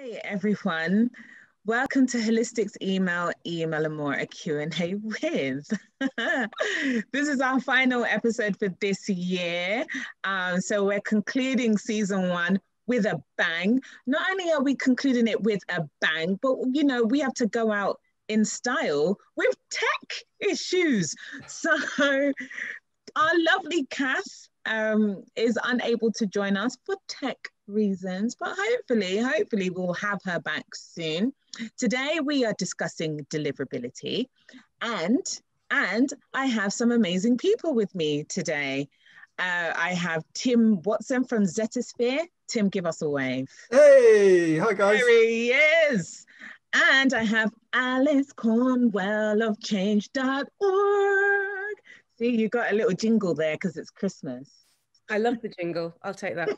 Hi everyone. Welcome to Holistic's Email and More, a Q&A with. This is our final episode for this year. So we're concluding season 1 with a bang. Not only are we concluding it with a bang, but we have to go out in style with tech issues. So our lovely Cass is unable to join us for tech reasons, but hopefully we'll have her back soon. Today we are discussing deliverability, and I have some amazing people with me today. I have Tim Watson from Zetasphere. Tim, give us a wave. Hey, hi guys. There he is. And I have Alice Cornwell of change.org. See, you got a little jingle there because it's Christmas. I love the jingle. I'll take that.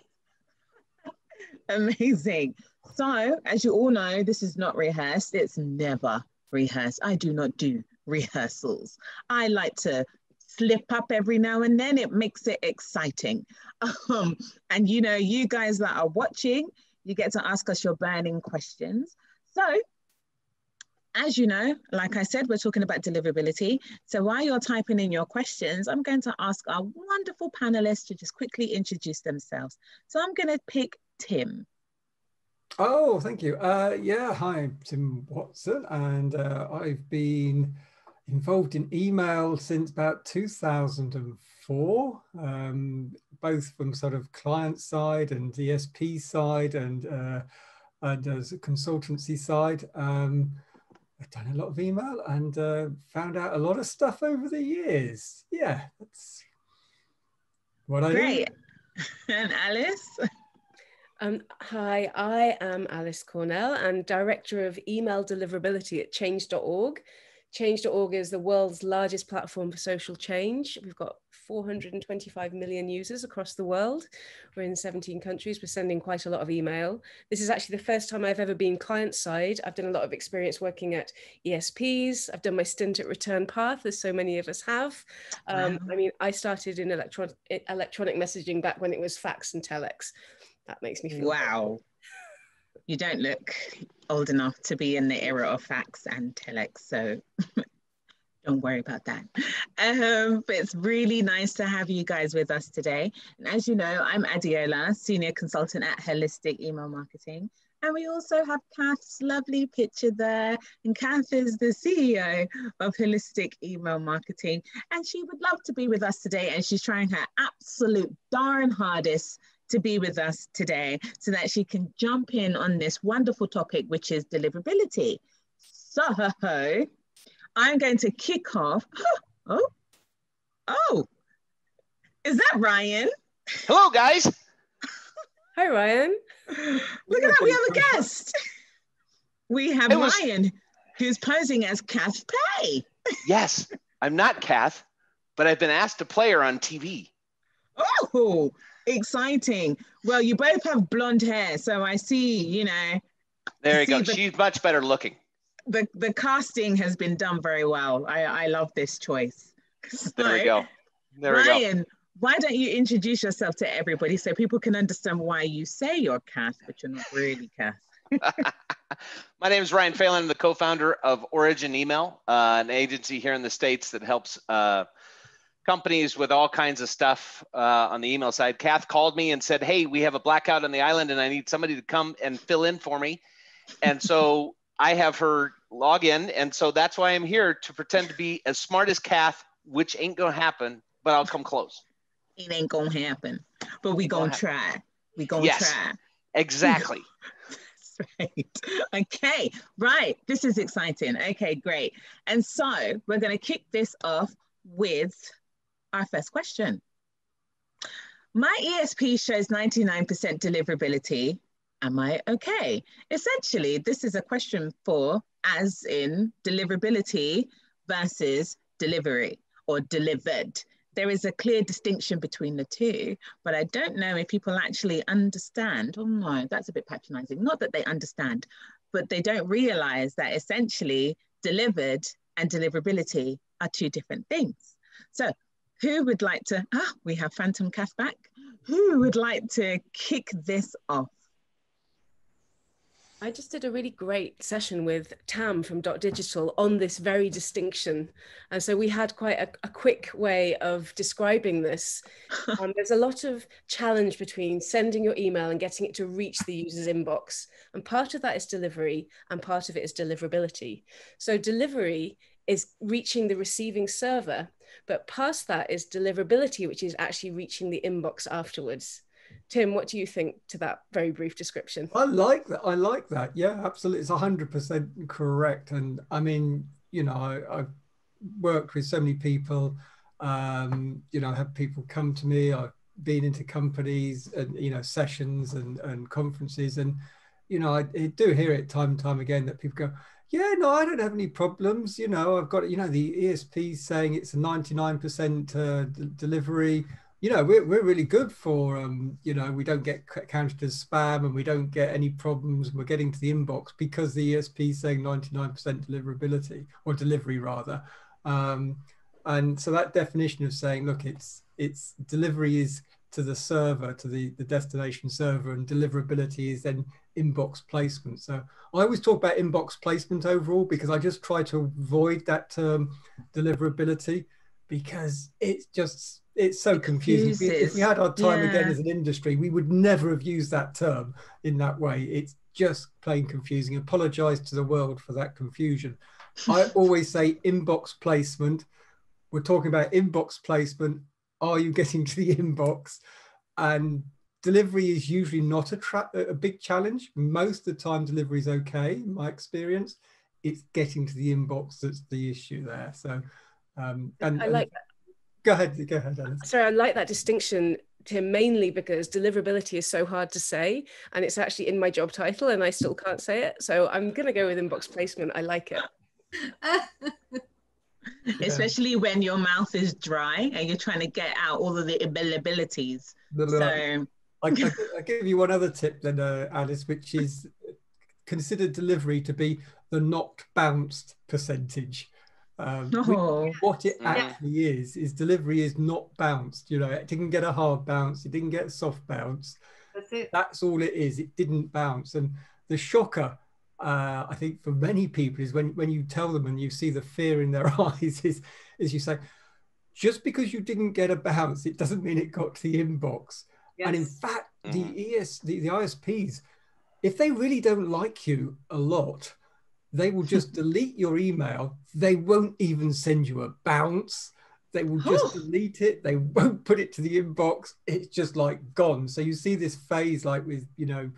Amazing. So, as you all know, this is not rehearsed. It's never rehearsed. I do not do rehearsals. I like to slip up every now and then. It makes it exciting. And you guys that are watching, you get to ask us your burning questions. So, as you know, like I said, we're talking about deliverability. So while you're typing in your questions, I'm going to ask our wonderful panelists to just quickly introduce themselves. So I'm going to pick Tim. Oh, thank you. Yeah, hi, Tim Watson. And I've been involved in email since about 2004, both from sort of client side and ESP side and as a consultancy side. I've done a lot of email and found out a lot of stuff over the years. Yeah, that's what I do. Great. And Alice? Hi, I am Alice Cornell. I'm Director of Email Deliverability at change.org. Change.org is the world's largest platform for social change. We've got 425 million users across the world. We're in 17 countries. We're sending quite a lot of email. This is actually the first time I've ever been client side. I've done a lot of experience working at ESPs. I've done my stint at Return Path, as so many of us have. Wow. I mean, I started in electronic messaging back when it was fax and telex. That makes me feel wow. You don't look old enough to be in the era of fax and telex, so don't worry about that. But it's really nice to have you guys with us today. And as you know, I'm Adiola, Senior Consultant at Holistic Email Marketing. And we also have Kath's lovely picture there. And Kath is the CEO of Holistic Email Marketing. And she would love to be with us today. And she's trying her absolute darn hardest to be with us today so that she can jump in on this wonderful topic, which is deliverability. So I'm going to kick off. Oh, is that Ryan? Hello, guys. Hi, Ryan. Look at that, we have a guest. We have Ryan, who's posing as Kath Pay. Yes, I'm not Kath, but I've been asked to play her on TV. Oh, exciting. Well, you both have blonde hair, so I see, There you go. She's much better looking. The casting has been done very well. I love this choice. So, there we go. Ryan, why don't you introduce yourself to everybody so people can understand why you say you're Kath, but you're not really Kath. My name is Ryan Phelan. I'm the co-founder of Origin Email, an agency here in the States that helps companies with all kinds of stuff on the email side. Kath called me and said, hey, we have a blackout on the island and I need somebody to come and fill in for me. And so I have her log in. And so that's why I'm here, to pretend to be as smart as Kath, which ain't going to happen, but I'll come close. It ain't going to happen, but we going to try. We going to try. Exactly. That's right. Okay, right. This is exciting. Okay, great. And so we're going to kick this off with our first question. My ESP shows 99% deliverability. Am I okay? Essentially, this is a question for as in deliverability versus delivery or delivered. There is a clear distinction between the two, but I don't know if people actually understand. Oh no, that's a bit patronizing. Not that they understand, but they don't realize that essentially delivered and deliverability are two different things. So who would like to, we have Phantom Cath back. Who would like to kick this off? I just did a really great session with Tam from Digital on this very distinction. And so we had quite a quick way of describing this. There's a lot of challenge between sending your email and getting it to reach the user's inbox. And part of that is delivery and part of it is deliverability. So delivery is reaching the receiving server, but past that is deliverability, which is actually reaching the inbox afterwards. Tim, what do you think to that very brief description? I like that. I like that. Yeah, absolutely. It's 100% correct. And I mean, you know, I've worked with so many people, you know, have people come to me. I've been into companies and, you know, sessions and conferences. And, you know, I do hear it time and time again that people go, yeah, no, I don't have any problems. You know, I've got, you know, the ESP saying it's a 99% delivery. You know, we're really good for, you know, we don't get counted as spam and we don't get any problems. We're getting to the inbox because the ESP is saying 99% deliverability, or delivery rather. And so that definition of saying, look, it's delivery is to the server, to the destination server, and deliverability is then inbox placement. So I always talk about inbox placement overall because I just try to avoid that term deliverability, because it's so confusing. If we had our time again as an industry, we would never have used that term in that way. It's just plain confusing. Apologize to the world for that confusion. I always say inbox placement. We're talking about inbox placement. Are you getting to the inbox? And delivery is usually not a big challenge. Most of the time delivery is okay, in my experience. It's getting to the inbox that's the issue there. So I like that. Go ahead, Alice. Sorry, I like that distinction, Tim, mainly because deliverability is so hard to say, and it's actually in my job title and I still can't say it. So I'm going to go with inbox placement. I like it. Especially when your mouth is dry and you're trying to get out all of the abilities. So I give you one other tip then, Alice, which is consider delivery to be the not bounced percentage. What it actually is delivery is not bounced. You know, it didn't get a hard bounce, it didn't get a soft bounce. That's it. That's all it is. It didn't bounce. And the shocker, I think, for many people is when you tell them and you see the fear in their eyes is you say, just because you didn't get a bounce, it doesn't mean it got to the inbox. Yes. And in fact, the ISPs, if they really don't like you a lot, they will just delete your email. They won't even send you a bounce. They will just delete it. They won't put it to the inbox. It's just like gone. So you see this phase like with, you know,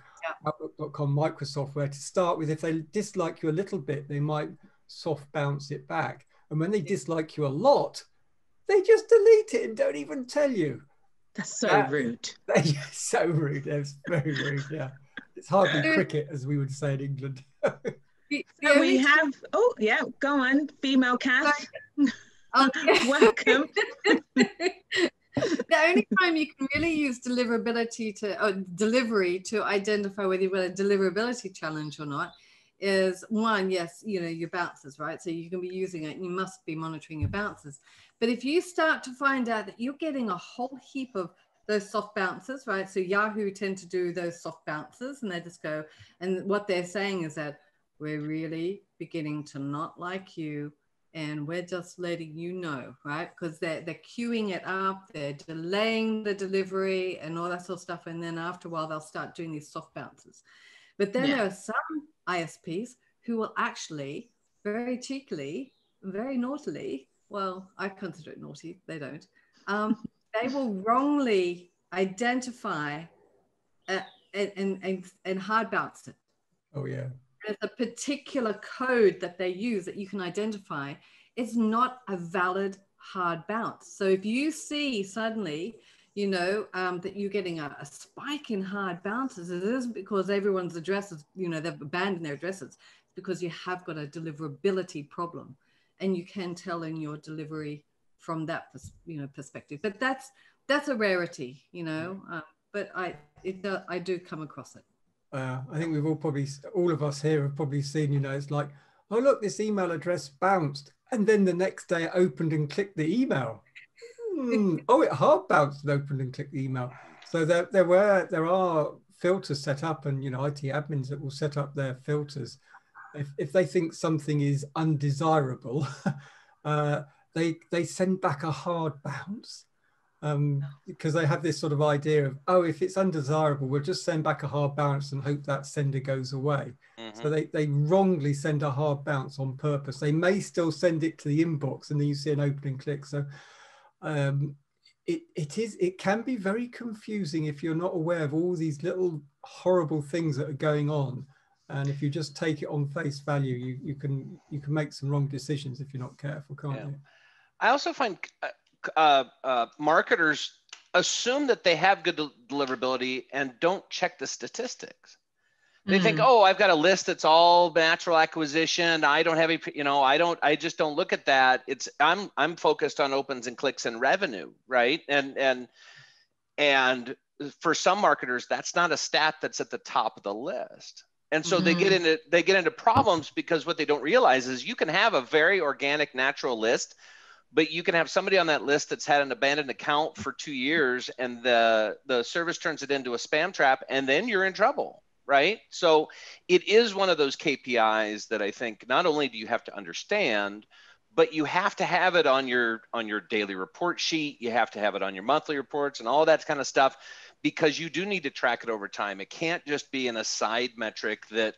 Outlook.com, Microsoft, where to start with, if they dislike you a little bit, they might soft bounce it back. And when they dislike you a lot, they just delete it and don't even tell you. That's so rude. So rude. That's very rude. Yeah. It's hardly cricket, as we would say in England. So we have, go on, female Kath. Welcome. The only time you can really use deliverability delivery to identify whether you've got a deliverability challenge or not is one, yes, you know, your bounces, right? So you can be using it and you must be monitoring your bounces. But if you start to find out that you're getting a whole heap of those soft bounces, right? So Yahoo tend to do those soft bounces and they just go, and what they're saying is that we're really beginning to not like you and we're just letting you know, right? Because they're queuing it up, they're delaying the delivery and all that sort of stuff. And then after a while, they'll start doing these soft bounces. But then there are some ISPs who will actually very cheekily, very naughtily, well, I consider it naughty, they don't, they will wrongly identify and hard bounce it. Oh, yeah. There's a particular code that they use that you can identify. It's not a valid hard bounce. So if you see suddenly, you know, that you're getting a spike in hard bounces, it isn't because everyone's addresses, you know, they've abandoned their addresses. It's because you have got a deliverability problem. And you can tell in your delivery from that, you know, perspective. But that's a rarity, you know, but I do come across it. I think we've all of us here have probably seen, you know, it's like, oh, look, this email address bounced. And then the next day I opened and clicked the email. Oh, it hard bounced and opened and clicked the email. So there are filters set up, and IT admins that will set up their filters. If they think something is undesirable, they send back a hard bounce, because they have this sort of idea of, oh, if it's undesirable, we'll just send back a hard bounce and hope that sender goes away. So they wrongly send a hard bounce on purpose. They may still send it to the inbox, and then you see an open and click. So it can be very confusing if you're not aware of all these little horrible things that are going on. And if you just take it on face value, you can make some wrong decisions if you're not careful, can't you? I also find marketers assume that they have good deliverability and don't check the statistics. They think, oh, I've got a list that's all natural acquisition. I don't have I just don't look at that. I'm focused on opens and clicks and revenue, right? And for some marketers, that's not a stat that's at the top of the list. And so they get into problems, because what they don't realize is you can have a very organic, natural list, but you can have somebody on that list that's had an abandoned account for 2 years, and the service turns it into a spam trap, and then you're in trouble, right? So it is one of those KPIs that I think not only do you have to understand, but you have to have it on your daily report sheet. You have to have it on your monthly reports and all that kind of stuff, because you do need to track it over time. It can't just be an aside metric that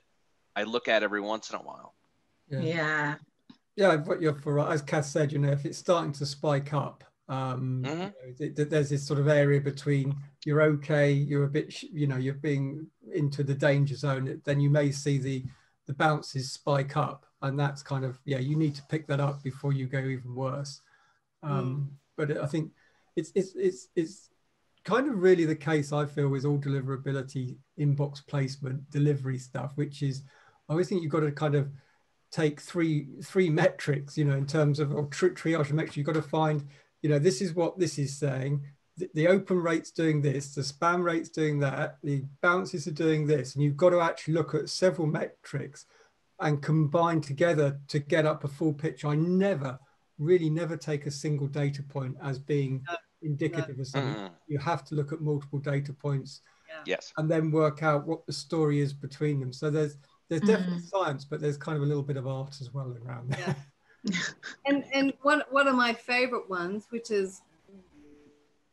I look at every once in a while. Yeah. Yeah, but you're for right. As Kath said, if it's starting to spike up, there's this sort of area between you're okay, you're a bit, you're being into the danger zone, then you may see the bounces spike up, and that's kind of, you need to pick that up before you go even worse. But I think it's kind of really the case, I feel, with all deliverability, inbox placement, delivery stuff, which is, I always think you've got to kind of take three metrics, in terms of, or triage metrics. You've got to find, this is what this is saying. The open rate's doing this, the spam rate's doing that, the bounces are doing this, and you've got to actually look at several metrics and combine together to get up a full picture. I never take a single data point as being indicative of something. You have to look at multiple data points, and then work out what the story is between them. So there's definitely science, but there's kind of a little bit of art as well around there. And one of my favorite ones, which is,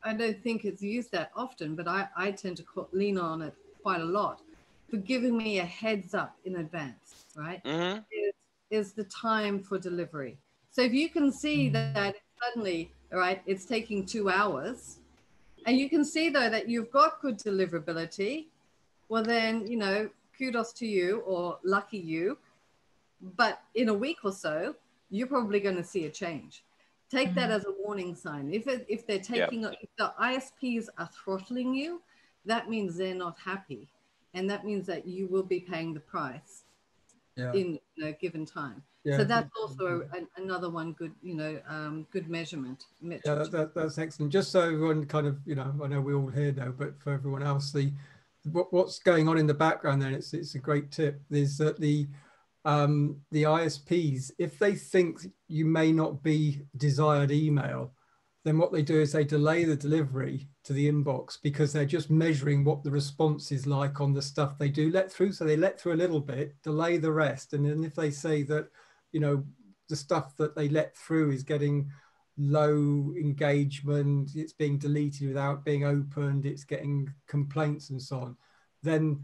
I don't think it's used that often, but I tend to lean on it quite a lot, for giving me a heads up in advance, right? Is the time for delivery. So if you can see that suddenly, right, it's taking 2 hours, and you can see though that you've got good deliverability, well then, kudos to you, or lucky you. But in a week or so, you're probably going to see a change. Take that as a warning sign. If they're taking, if the ISPs are throttling you, that means they're not happy, and that means that you will be paying the price in a given time. So that's also another one good, good measurement. Yeah, that's excellent. Just so everyone kind of, I know we all here know, but for everyone else, what's going on in the background then, it's a great tip, is that the ISPs, if they think you may not be desired email, then what they do is they delay the delivery to the inbox, because they're just measuring what the response is like on the stuff they do let through. So they let through a little bit, delay the rest. And then if they say that, the stuff that they let through is getting low engagement, it's being deleted without being opened, it's getting complaints and so on, then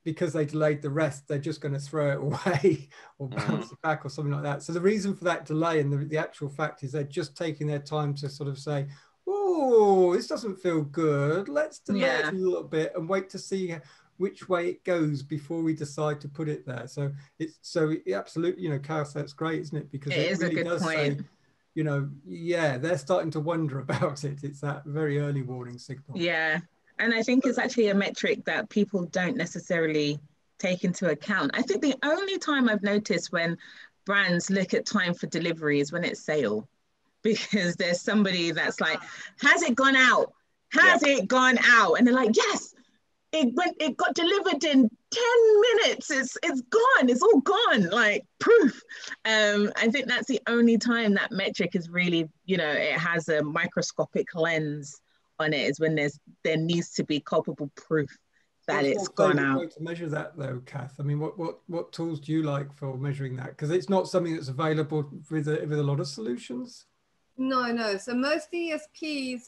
because they delayed the rest, they're just going to throw it away or bounce it back or something like that. So the reason for that delay, and the actual fact is, they're just taking their time to sort of say, oh, this doesn't feel good, let's delay it a little bit and wait to see which way it goes before we decide to put it there. So it's absolutely, Kath, that's great, isn't it? Because it really does say, they're starting to wonder about it. It's that very early warning signal. Yeah. And I think it's actually a metric that people don't necessarily take into account. I think the only time I've noticed when brands look at time for delivery is when it's sale, because there's somebody that's like, has it gone out? Has it gone out? And they're like, yes, it got delivered in 10 minutes. It's gone. It's all gone. Like proof. I think that's the only time that metric is really, it has a microscopic lens on it, is when there needs to be culpable proof that What's it's your gone favourite out. way to measure that though, Kath? I mean, what tools do you like for measuring that? Because it's not something that's available with a lot of solutions. No. So most ESPs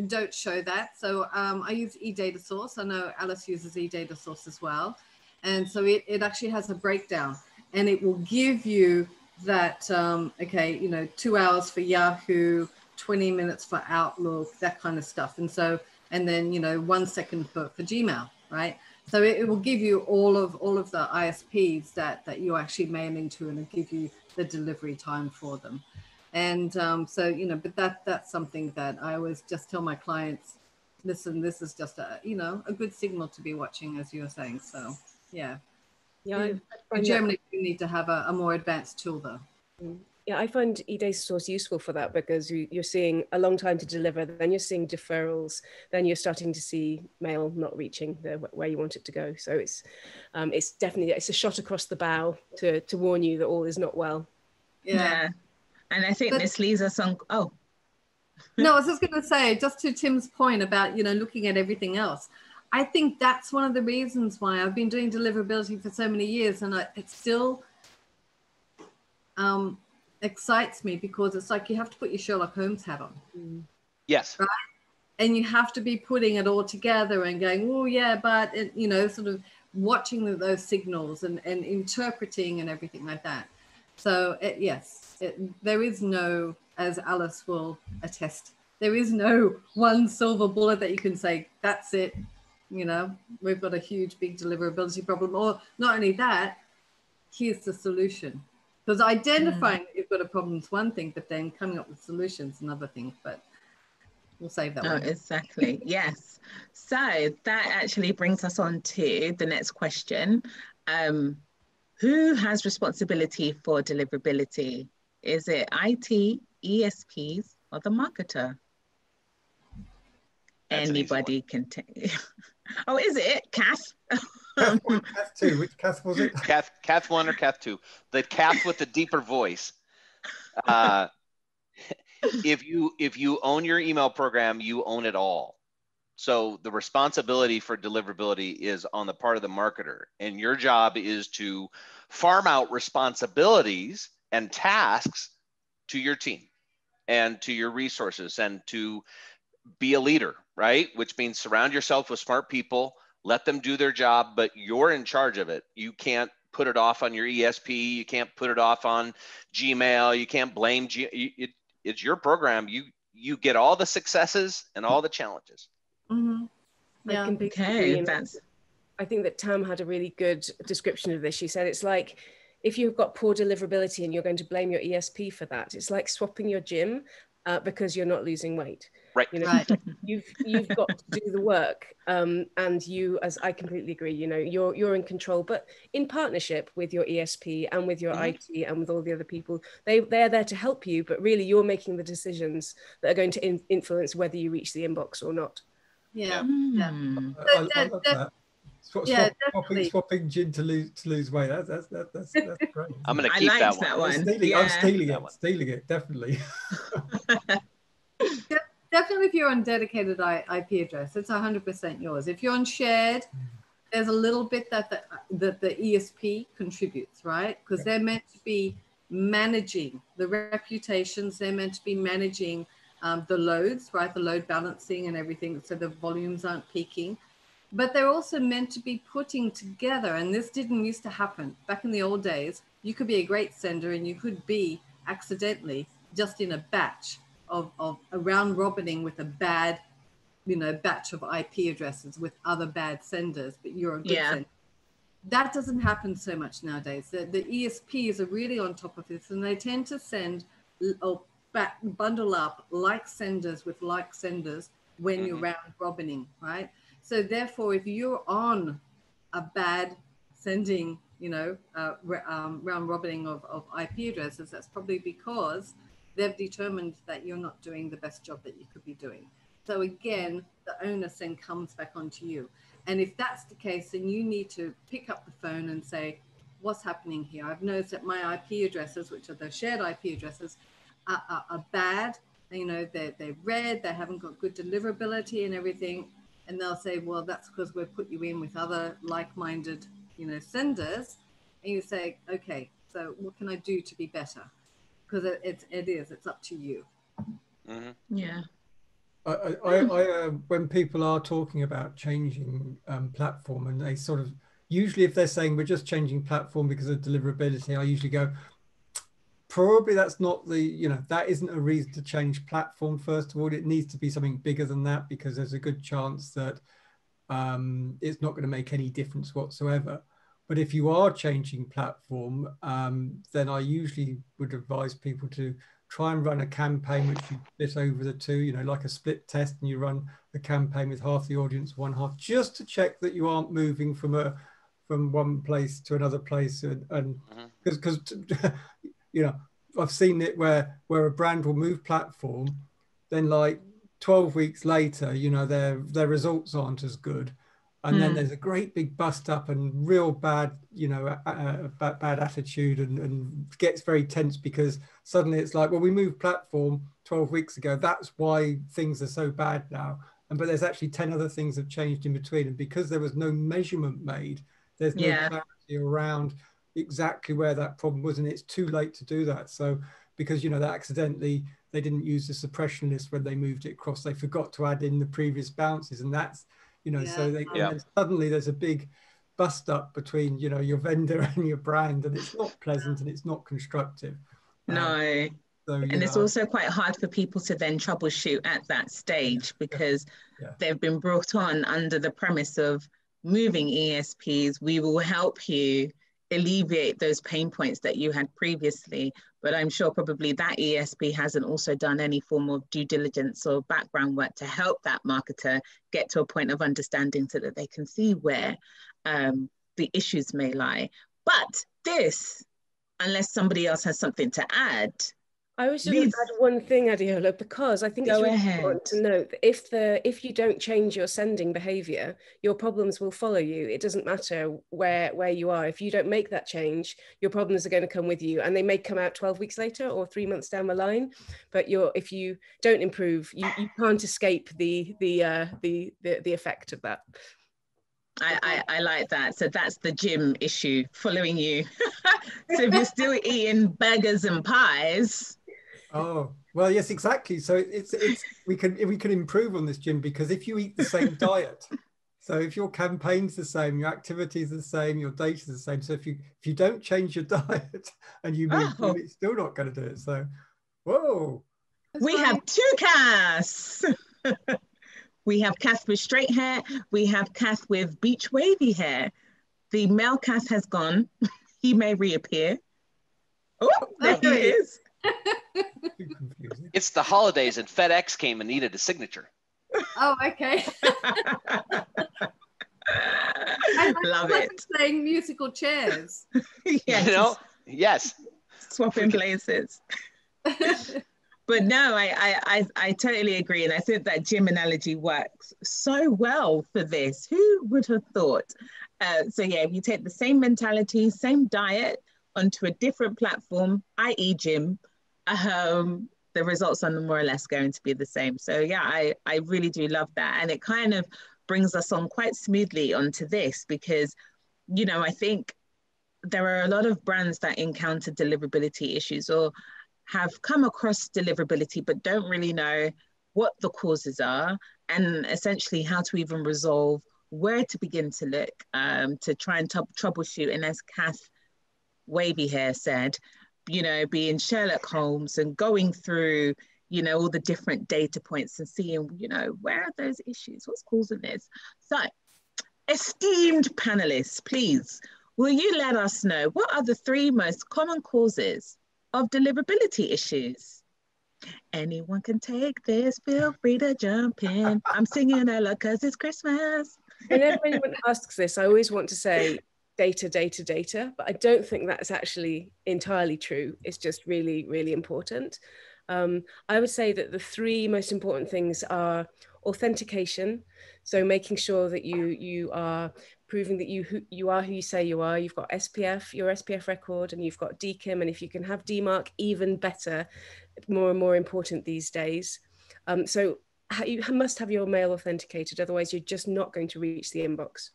don't show that. So I use eData Source. I know Alice uses eData Source as well. And so it actually has a breakdown, and it will give you that, okay, 2 hours for Yahoo, 20 minutes for Outlook, that kind of stuff. And so, and then, 1 second for Gmail, right? So it will give you all of the ISPs that you're actually mailing to, and it'll give you the delivery time for them. And so, but that's something that I always just tell my clients, listen, this is just a good signal to be watching, as you were saying. So, yeah. Yeah, Germany, you need to have a more advanced tool, though. Yeah, I find eData Source useful for that, because you're seeing a long time to deliver, then you're seeing deferrals, then you're starting to see mail not reaching where you want it to go. So it's definitely, it's a shot across the bow to warn you that all is not well. Yeah. And I think this leads us on. Oh. No, I was just going to say, just to Tim's point about, looking at everything else. I think that's one of the reasons why I've been doing deliverability for so many years, and it still excites me, because it's like you have to put your Sherlock Holmes hat on. Yes. Right? And you have to be putting it all together and going, oh, yeah, but, sort of watching those signals and interpreting and everything like that. So, there is no, as Alice will attest, there is no one silver bullet that you can say, that's it. We've got a huge, big deliverability problem. Or not only that, here's the solution. Because identifying that you've got a problem is one thing, but then coming up with solutions is another thing. But we'll save that one. Exactly. Yes. So that actually brings us on to the next question. Who has responsibility for deliverability? Is it IT, ESPs, or the marketer? That's anybody can take. Oh, is it Kath? Kath 1, Kath 2. Which Kath was it? Kath 1 or Kath 2? The Kath with the deeper voice. If you own your email program, you own it all. So the responsibility for deliverability is on the part of the marketer, and your job is to farm out responsibilities and tasks to your team and to your resources, and to be a leader, right? Which means surround yourself with smart people, let them do their job, but you're in charge of it. You can't put it off on your ESP. You can't put it off on Gmail. You can't blame it's your program. You get all the successes and all the challenges. Mm-hmm. Yeah. I completely agree. I think that Tam had a really good description of this. She said it's like, if you've got poor deliverability and you're going to blame your ESP for that, it's like swapping your gym because you're not losing weight. Right. Right. You've got to do the work, and you, as I completely agree, you're in control, but in partnership with your ESP and with your IT and with all the other people. They're there to help you, but really you're making the decisions that are going to influence whether you reach the inbox or not. Yeah. I love that. Swapping gin to lose weight. That's great. I'm going to keep that one. I'm stealing it, definitely. Definitely, if you're on dedicated IP address, it's 100% yours. If you're on shared, there's a little bit that the ESP contributes, right? Because they're meant to be managing the reputations. They're meant to be managing the loads, right? The load balancing and everything, so the volumes aren't peaking. But they're also meant to be putting together, and this didn't used to happen. Back in the old days, you could be a great sender and you could be accidentally just in a batch of a round robining with a bad, batch of IP addresses with other bad senders, but you're a good sender. That doesn't happen so much nowadays. The ESPs are really on top of this, and they tend to send or bundle up like senders with like senders when you're round robining, right? So therefore, if you're on a bad sending, round robining of IP addresses, that's probably because they've determined that you're not doing the best job that you could be doing. So again, the onus then comes back onto you. And if that's the case, then you need to pick up the phone and say, what's happening here? I've noticed that my IP addresses, which are the shared IP addresses, are bad. They're red, they haven't got good deliverability and everything. and they'll say, well, that's because we've put you in with other like-minded, senders. And you say, okay, so what can I do to be better? Because it's up to you. Mm-hmm. Yeah. When people are talking about changing platform, and they sort of, usually if they're saying we're just changing platform because of deliverability, I usually go, probably that's not that isn't a reason to change platform. First of all, it needs to be something bigger than that, because there's a good chance that it's not going to make any difference whatsoever. But if you are changing platform, then I usually would advise people to try and run a campaign which you split over the two, like a split test, and you run the campaign with half the audience, one half, just to check that you aren't moving from one place to another place. And because I've seen it where a brand will move platform, then like 12 weeks later, their results aren't as good. And then there's a great big bust up and real bad, bad attitude, and gets very tense, because suddenly it's like, well, we moved platform 12 weeks ago. That's why things are so bad now. But there's actually 10 other things have changed in between. And because there was no measurement made, there's no clarity around exactly where that problem was. And it's too late to do that. So because, that accidentally, they didn't use the suppression list when they moved it across. They forgot to add in the previous bounces. And that's, so and then suddenly there's a big bust up between, your vendor and your brand, and it's not pleasant and it's not constructive. No. And it's also quite hard for people to then troubleshoot at that stage, because they've been brought on under the premise of moving ESPs. We will help you alleviate those pain points that you had previously. But I'm sure probably that ESP hasn't also done any form of due diligence or background work to help that marketer get to a point of understanding, so that they can see where the issues may lie. But this, unless somebody else has something to add. I was just going to add one thing, Adiola, because I think it's really important to note that if you don't change your sending behavior, your problems will follow you. It doesn't matter where you are. If you don't make that change, your problems are going to come with you, and they may come out 12 weeks later or 3 months down the line. But if you don't improve, you can't escape the effect of that. I like that. So that's the gym issue following you. So if you're still eating burgers and pies. Oh, well, yes, exactly. So we can improve on this, Jim, because if you eat the same diet, so if your campaign's the same, your activities are the same, your data's the same. So if you don't change your diet and you move, it's still not going to do it. So, whoa. We have two Cass. We have Cass with straight hair. We have Cass with beach wavy hair. The male Cass has gone. He may reappear. Oh, there he is. It's the holidays and FedEx came and needed a signature. Oh, okay. Love it. Playing musical chairs. Yes. Yes. Swapping places. But no, I totally agree. And I think that gym analogy works so well for this. Who would have thought? So yeah, if you take the same mentality, same diet onto a different platform, i.e. gym, the results are more or less going to be the same. So yeah, I really do love that. And it kind of brings us on quite smoothly onto this, because, I think there are a lot of brands that encounter deliverability issues or have come across deliverability, but don't really know what the causes are, and essentially how to even resolve, where to begin to look, to try and troubleshoot. And as Kath Wavy Hair said, being Sherlock Holmes and going through, all the different data points and seeing, where are those issues? What's causing this? So, esteemed panelists, please, will you let us know what are the 3 most common causes of deliverability issues? Anyone can take this, feel free to jump in. I'm singing Ella because it's Christmas. Whenever anyone asks this, I always want to say data, but I don't think that's actually entirely true. It's just really, really important. I would say that the 3 most important things are authentication. So making sure that you are proving that you are who you say you are. You've got SPF, your SPF record, and you've got DKIM. And if you can have DMARC, even better, more and more important these days. So you must have your mail authenticated, otherwise you're just not going to reach the inbox.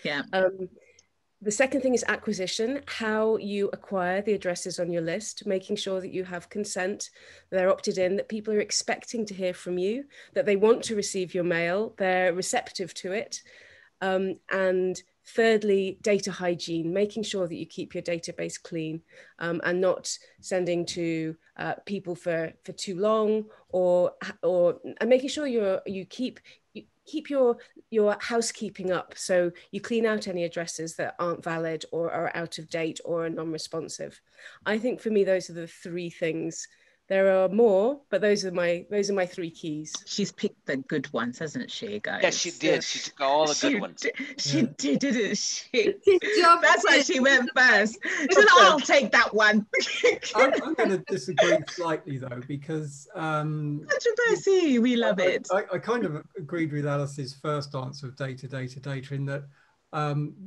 Yeah. The second thing is acquisition, how you acquire the addresses on your list, making sure that you have consent, they're opted in, that people are expecting to hear from you, that they want to receive your mail, they're receptive to it. And thirdly, data hygiene, making sure that you keep your database clean and not sending to people for too long, or and making sure you keep your housekeeping up. So you clean out any addresses that aren't valid or are out of date or are non-responsive. I think for me, those are the three things. There are more, but those are my three keys. She's picked the good ones, hasn't she, guys? Yes, she did. She took all the good ones. She did, didn't she? Job That's why she went first. She said, I'll take that one. I'm going to disagree slightly, though, because Controversy, we love it. I kind of agreed with Alice's first answer of data in that,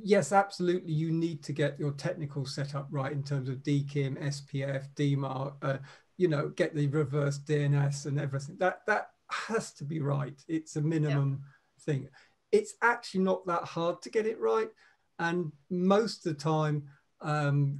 yes, absolutely, you need to get your technical setup right in terms of DKIM, SPF, DMARC, you know, get the reverse DNS and everything. That has to be right. It's a minimum thing. It's actually not that hard to get it right. And most of the time,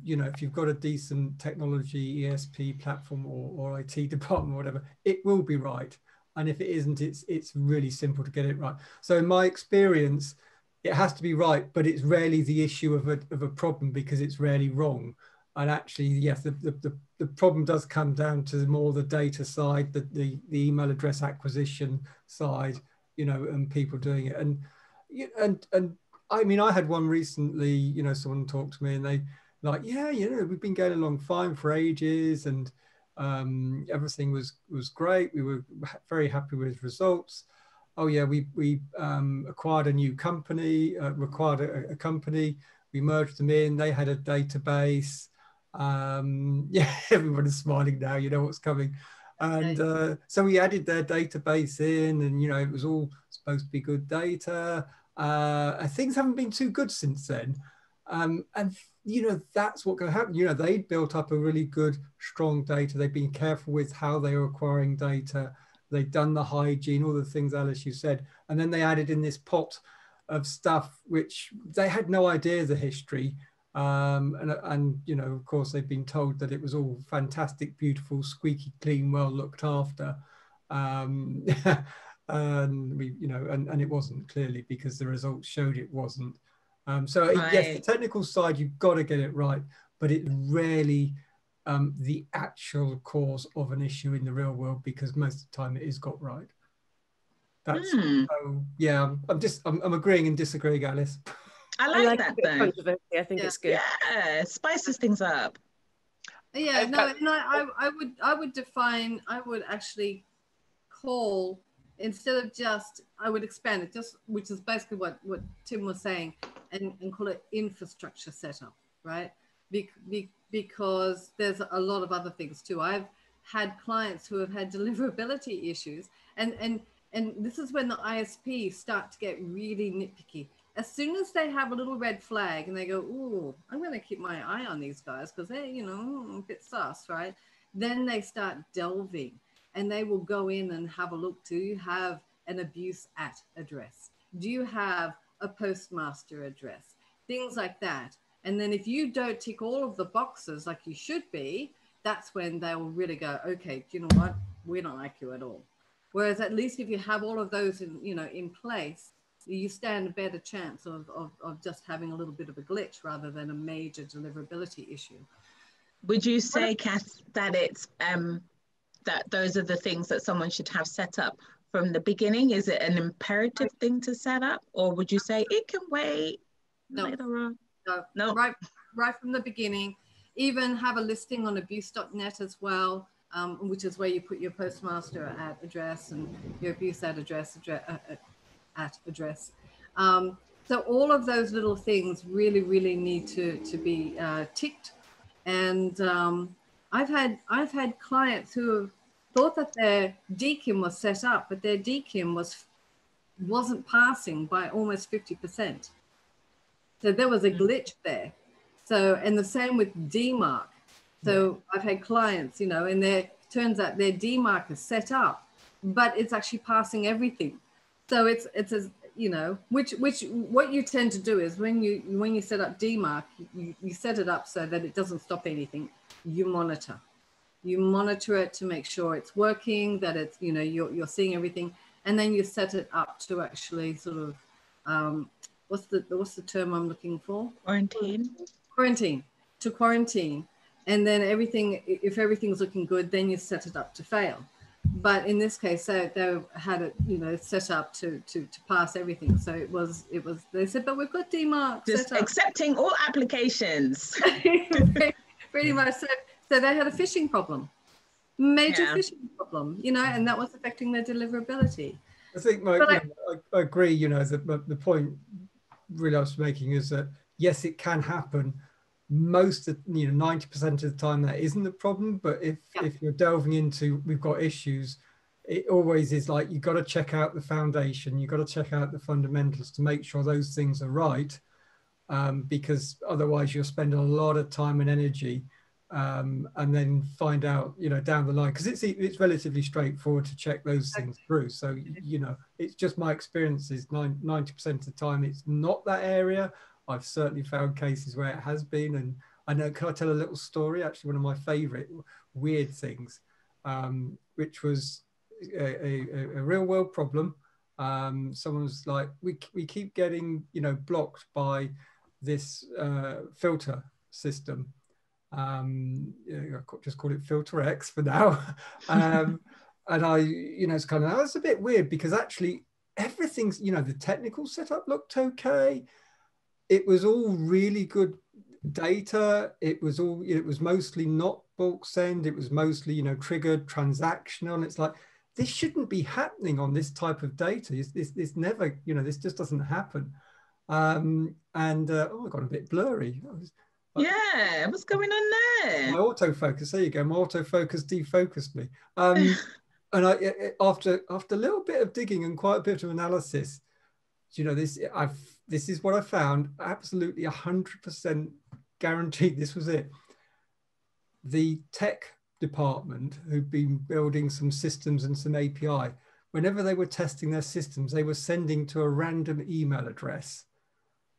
you know, if you've got a decent technology ESP platform or IT department or whatever, it will be right. And if it isn't, it's really simple to get it right. So in my experience, it has to be right, but it's rarely the issue of a problem because it's rarely wrong. And actually, yes, the problem does come down to more the data side, the email address acquisition side, you know, and people doing it. And I mean, I had one recently, you know, someone talked to me and they like, yeah, you know, we've been going along fine for ages and everything was great. We were very happy with results. Oh yeah, we acquired a new company, acquired a company. We merged them in. They had a database. Yeah, everybody's smiling now. You know what's coming. And so we added their database in, and you know it was all supposed to be good data. And things haven't been too good since then. And you know that's what can happen. You know they built up a really good, strong data. They've been careful with how they were acquiring data. They've done the hygiene, all the things, Alice, you said. And then they added in this pot of stuff which they had no idea the history. And you know, of course, they've been told that it was all fantastic, beautiful, squeaky clean, well looked after. And we, you know, and it wasn't, clearly, because the results showed it wasn't. So Right. yes, the technical side, you've got to get it right, but it's rarely the actual cause of an issue in the real world, because most of the time it is got right. That's so, yeah. I'm agreeing and disagreeing, Alice. I like that though. Controversy. I think it's good. Yeah, spices things up. Yeah, no, and I would actually call, instead of just, I would expand it, just, which is basically what Tim was saying, and call it infrastructure setup, right? Because there's a lot of other things too. I've had clients who have had deliverability issues, and this is when the ISPs start to get really nitpicky. As soon as they have a little red flag and they go, "Ooh, I'm going to keep my eye on these guys because they're, you know, a bit sus," right? Then they start delving, and they will go in and have a look. Do you have an abuse at address? Do you have a postmaster address? Things like that. And then if you don't tick all of the boxes like you should be, that's when they will really go, okay, do you know what? We don't like you at all. Whereas at least if you have all of those in, you know, in place, you stand a better chance of just having a little bit of a glitch rather than a major deliverability issue. Would you say, Kath, that it's that those are the things that someone should have set up from the beginning? Is it an imperative thing to set up, or would you say it can wait later on? No. Right from the beginning. Even have a listing on abuse.net as well, which is where you put your postmaster at address and your abuse at address. So all of those little things really need to be ticked. And I've had clients who have thought that their DKIM was set up, but their DKIM wasn't passing by almost 50%. So there was a glitch there. So, and the same with DMARC. So I've had clients, you know, and turns out their DMARC is set up, but it's actually passing everything. So it's as, you know, which what you tend to do is when you set up DMARC, you set it up so that it doesn't stop anything. You monitor it to make sure it's working, that it's, you know, you're seeing everything, and then you set it up to actually sort of what's the term I'm looking for? Quarantine, and then if everything's looking good, then you set it up to fail. But in this case, they had it, you know, set up to pass everything. So it was they said, but we've got DMARC just set up. accepting all applications. Pretty much. So they had a phishing problem, major phishing problem, you know, and that was affecting their deliverability. I think I agree, you know, the point really I was making is that yes, it can happen. Most of, you know, 90% of the time that isn't the problem, but if you're delving into we've got issues, it always is like you've got to check out the foundation, you've got to check out the fundamentals to make sure those things are right, because otherwise you'll spend a lot of time and energy and then find out, you know, down the line, because it's relatively straightforward to check those things through. So, you know, it's just my experience is 90% of the time it's not that area. I've certainly found cases where it has been. And I know, can I tell a little story? Actually, one of my favorite weird things, which was a real world problem. Someone was like, we keep getting, you know, blocked by this filter system. I just call it Filter X for now. And I, you know, it's kind of, that's a bit weird because actually everything's, you know, the technical setup looked okay. It was all really good data. It was mostly not bulk send. It was mostly, you know, triggered transactional. It's like, this shouldn't be happening on this type of data. It's never, you know, this just doesn't happen. Oh, I got a bit blurry. Yeah, what's going on there? My autofocus, there you go. My autofocus defocused me. And after a little bit of digging and quite a bit of analysis, you know, this is what I found. Absolutely 100% guaranteed this was it. The tech department who'd been building some systems and some API, whenever they were testing their systems, they were sending to a random email address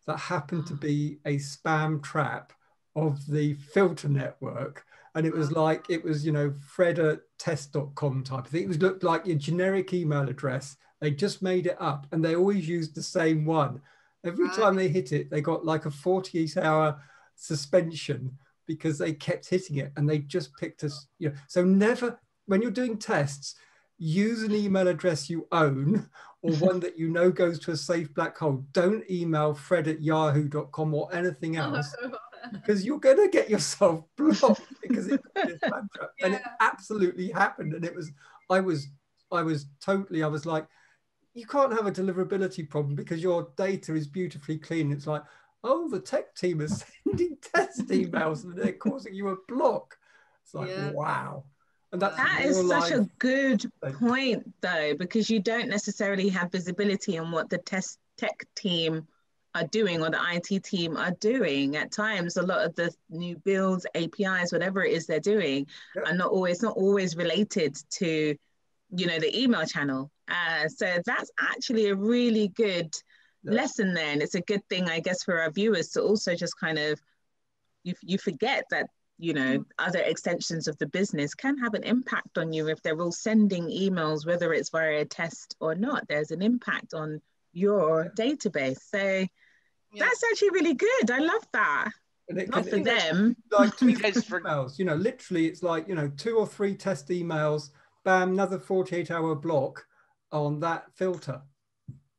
that happened to be a spam trap of the filter network. And it was like, it was, you know, fred@test.com type of thing. It looked like a generic email address. They just made it up and they always used the same one. Every time they hit it, they got like a 48-hour suspension because they kept hitting it and they just picked us, you know. So never, when you're doing tests, use an email address you own or one that you know goes to a safe black hole. Don't email fred@yahoo.com or anything else because you're going to get yourself blocked because it's a spam trap. And it absolutely happened. And it was, I was like, you can't have a deliverability problem because your data is beautifully clean. It's like, oh, the tech team is sending test emails and they're causing you a block. It's like, wow. And that is such a good point, though, because you don't necessarily have visibility on what the tech team are doing or the IT team are doing. At times, a lot of the new builds, APIs, whatever it is they're doing, are not always related to, you know, the email channel. So that's actually a really good lesson there. And it's a good thing, I guess, for our viewers to also just kind of, you forget that, you know, other extensions of the business can have an impact on you if they're all sending emails, whether it's via a test or not. There's an impact on your database. So that's actually really good. I love that. And it not for them. Like 2 emails, you know, literally it's like, you know, 2 or 3 test emails, bam, another 48-hour block on that filter.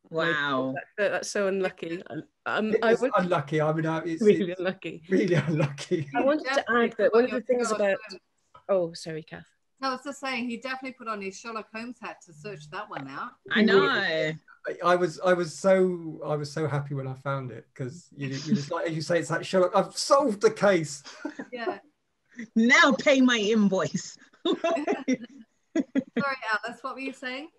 Wow. That's so unlucky. It's unlucky. I mean, it's really unlucky. Really unlucky. I wanted to add that one of the things about... Oh, sorry, Kath. No, I was just saying, he definitely put on his Sherlock Holmes hat to search that one out. I know. I was so happy when I found it because you just like, as you say, it's like Sherlock. I've solved the case. Yeah. Now pay my invoice. Sorry, Alice, what were you saying?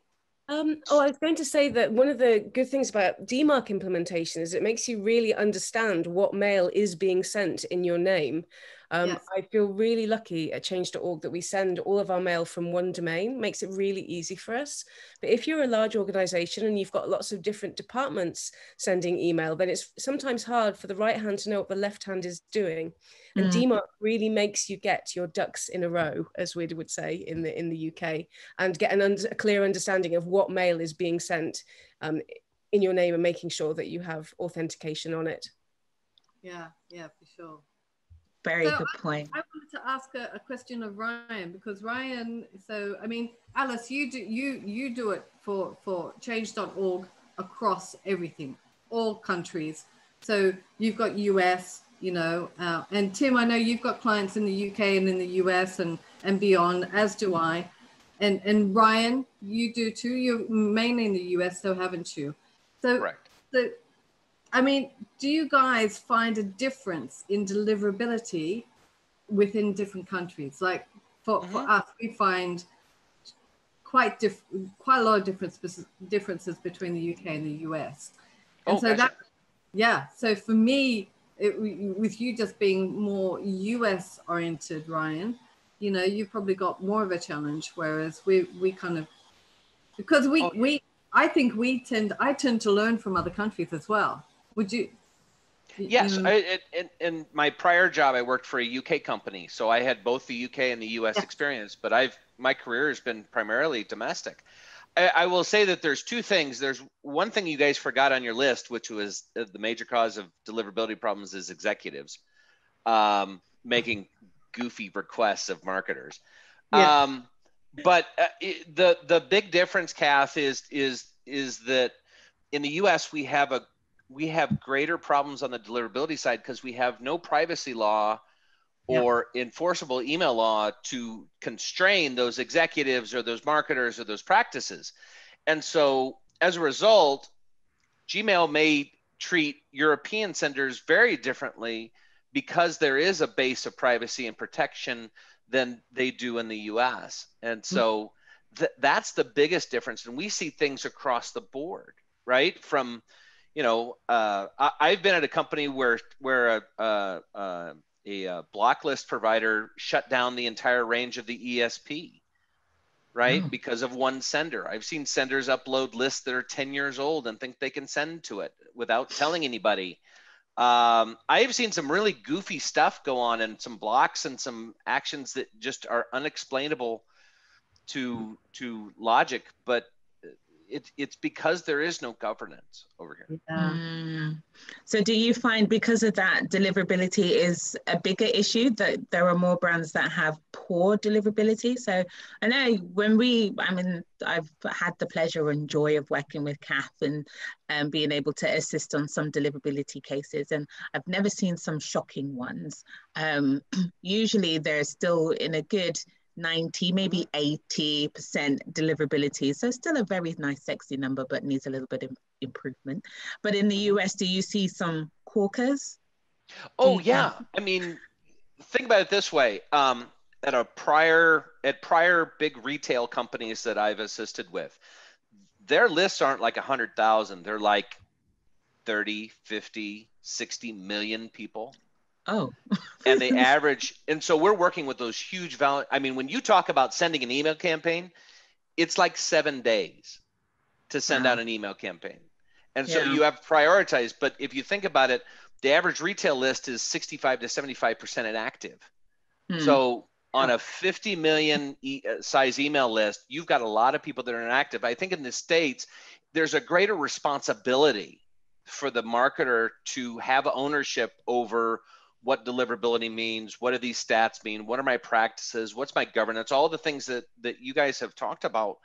I was going to say that one of the good things about DMARC implementation is it makes you really understand what mail is being sent in your name. Yes. I feel really lucky at change.org that we send all of our mail from one domain, makes it really easy for us. But if you're a large organization and you've got lots of different departments sending email, then it's sometimes hard for the right hand to know what the left hand is doing. And DMARC really makes you get your ducks in a row, as we would say in the UK, and get a clear understanding of what mail is being sent in your name, and making sure that you have authentication on it. Yeah, for sure. Very good point. I wanted to ask a question of Ryan, because Ryan, so I mean, Alice, you do it for change.org across everything, all countries. So you've got US, you know, and Tim, I know you've got clients in the UK and in the US and beyond, as do I. And Ryan, you do too. You're mainly in the US, though, haven't you? So, Correct. So, I mean, do you guys find a difference in deliverability within different countries? Like for us, we find quite a lot of differences between the UK and the US. And so gotcha. so for me, with you just being more US oriented, Ryan, you know, you've probably got more of a challenge, whereas we kind of, because I think I tend to learn from other countries as well. Would you? Yes, in my prior job, I worked for a UK company, so I had both the UK and the US experience. But my career has been primarily domestic. I will say that there's two things. There's one thing you guys forgot on your list, which was the major cause of deliverability problems is executives making goofy requests of marketers. Yeah. But the big difference, Kath, is that in the US we have greater problems on the deliverability side because we have no privacy law or enforceable email law to constrain those executives or those marketers or those practices. And so as a result, Gmail may treat European senders very differently because there is a base of privacy and protection than they do in the US. And so that's the biggest difference. And we see things across the board, right? From, you know, I've been at a company where a block list provider shut down the entire range of the ESP, right? Because of one sender. I've seen senders upload lists that are 10 years old and think they can send to it without telling anybody. I've seen some really goofy stuff go on and some blocks and some actions that just are unexplainable to logic, but it's because there is no governance over here. So do you find because of that deliverability is a bigger issue, that there are more brands that have poor deliverability? So I know I've had the pleasure and joy of working with Kath and being able to assist on some deliverability cases, and I've never seen some shocking ones. Usually they're still in a good 90, maybe 80% deliverability. So still a very nice, sexy number, but needs a little bit of improvement. But in the US, do you see some corkers? I mean, think about it this way. At prior big retail companies that I've assisted with, their lists aren't like 100,000. They're like 30, 50, 60 million people. Oh. And they average, and so we're working with those huge value. I mean, when you talk about sending an email campaign, it's like 7 days to send out an email campaign. And so you have prioritized, but if you think about it, the average retail list is 65 to 75% inactive. So on a 50 million size email list, you've got a lot of people that are inactive. I think in the States, there's a greater responsibility for the marketer to have ownership over what deliverability means, what do these stats mean, what are my practices, what's my governance, all the things that you guys have talked about.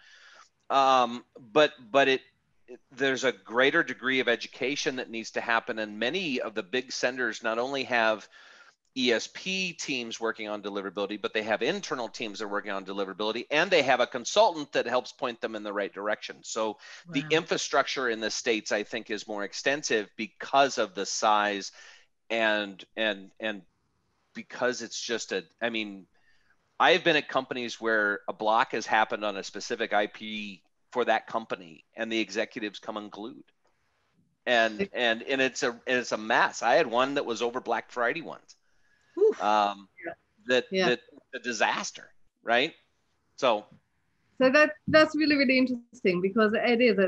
But there's a greater degree of education that needs to happen, and many of the big senders not only have ESP teams working on deliverability, but they have internal teams that are working on deliverability, and they have a consultant that helps point them in the right direction. So the infrastructure in the States, I think, is more extensive because of the size and because it's just I mean, I've been at companies where a block has happened on a specific IP for that company and the executives come unglued. And it's a mess. I had one that was over Black Friday once. That's a disaster, right? So that's really, really interesting, because it is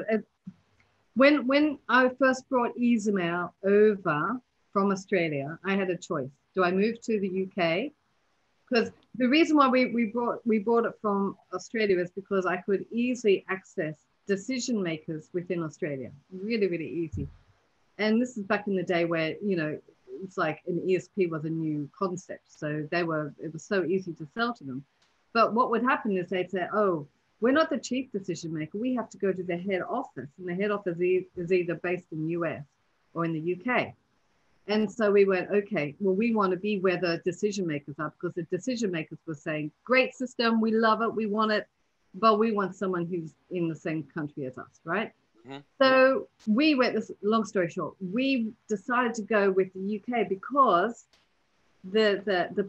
when I first brought Easymail over from Australia, I had a choice. Do I move to the UK? Because the reason why we brought it from Australia is because I could easily access decision makers within Australia. Really, really easy. And this is back in the day where, it's like an ESP was a new concept. So it was so easy to sell to them. But what would happen is they'd say, oh, we're not the chief decision maker. We have to go to the head office. And the head office is either based in the US or in the UK. And so we went, okay, well, we want to be where the decision makers are, because the decision makers were saying, great system, we love it, we want it, but we want someone who's in the same country as us, right? Mm-hmm. So we went, this long story short, we decided to go with the UK because the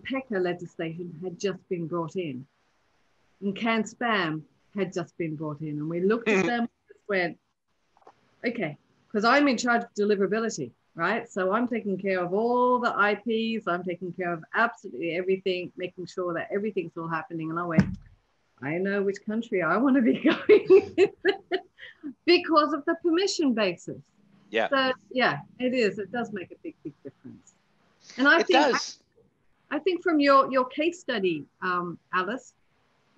PECA legislation had just been brought in, and CAN spam had just been brought in, and we looked at them and went, okay, because I'm in charge of deliverability. Right. So I'm taking care of all the IPs. I'm taking care of absolutely everything, making sure that everything's all happening. And I went, I know which country I want to be going because of the permission basis. Yeah. So yeah, it is. It does make a big, big difference. And I think from your case study, Alice,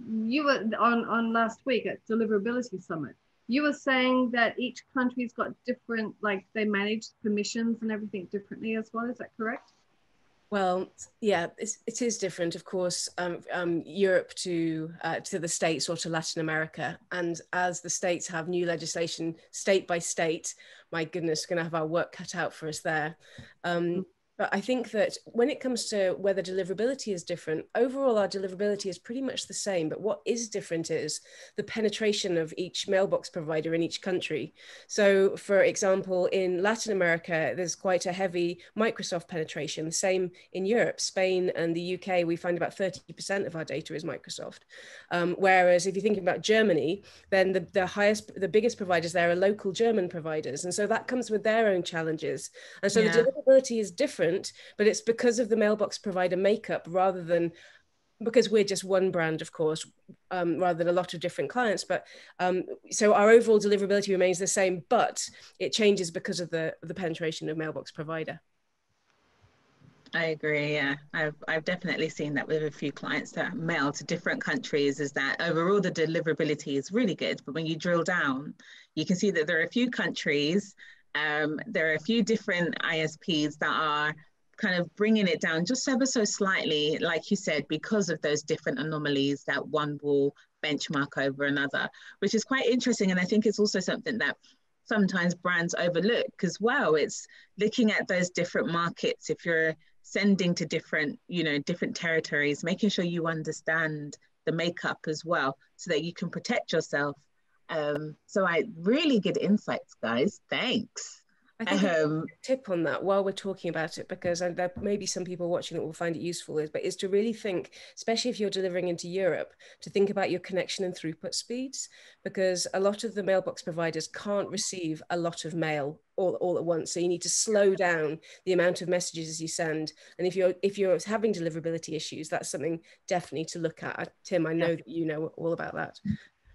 you were on last week at Deliverability Summit. You were saying that each country's got different, like they manage permissions and everything differently as well. Is that correct? Well, yeah, it is different, of course, Europe to the States or to Latin America. And as the States have new legislation, state by state, my goodness, we're going to have our work cut out for us there. But I think that when it comes to whether deliverability is different, overall our deliverability is pretty much the same. But what is different is the penetration of each mailbox provider in each country. So for example, in Latin America, there's quite a heavy Microsoft penetration. The same in Europe, Spain and the UK, we find about 30% of our data is Microsoft. Whereas if you're thinking about Germany, then the biggest providers there are local German providers. And so that comes with their own challenges. And so the deliverability is different, but it's because of the mailbox provider makeup rather than because we're just one brand, of course, rather than a lot of different clients. But so our overall deliverability remains the same, but it changes because of the penetration of mailbox provider. I agree. Yeah, I've definitely seen that with a few clients that mail to different countries, is that overall the deliverability is really good. But when you drill down, you can see that there are a few countries, there are a few different ISPs that are kind of bringing it down just ever so slightly, like you said, because of those different anomalies that one will benchmark over another, which is quite interesting. And I think it's also something that sometimes brands overlook as well. It's looking at those different markets. If you're sending to different territories, making sure you understand the makeup as well so that you can protect yourself. So really good insights, guys. Thanks. I think a tip on that while we're talking about it, because there may be some people watching that will find it useful, is to really think, especially if you're delivering into Europe, to think about your connection and throughput speeds, because a lot of the mailbox providers can't receive a lot of mail all at once. So you need to slow down the amount of messages you send. And if you're having deliverability issues, that's something definitely to look at. Tim, I know that you know all about that.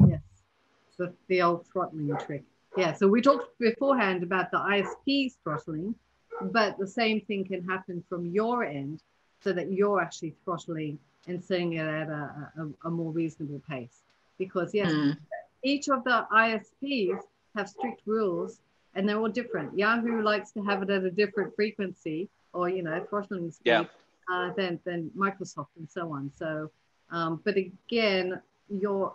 Yes, so the old throttling trick. Yeah, so we talked beforehand about the ISPs throttling, but the same thing can happen from your end so that you're actually throttling and setting it at a more reasonable pace. Because each of the ISPs have strict rules and they're all different. Yahoo likes to have it at a different frequency or, throttling speed than Microsoft and so on. So, but again, your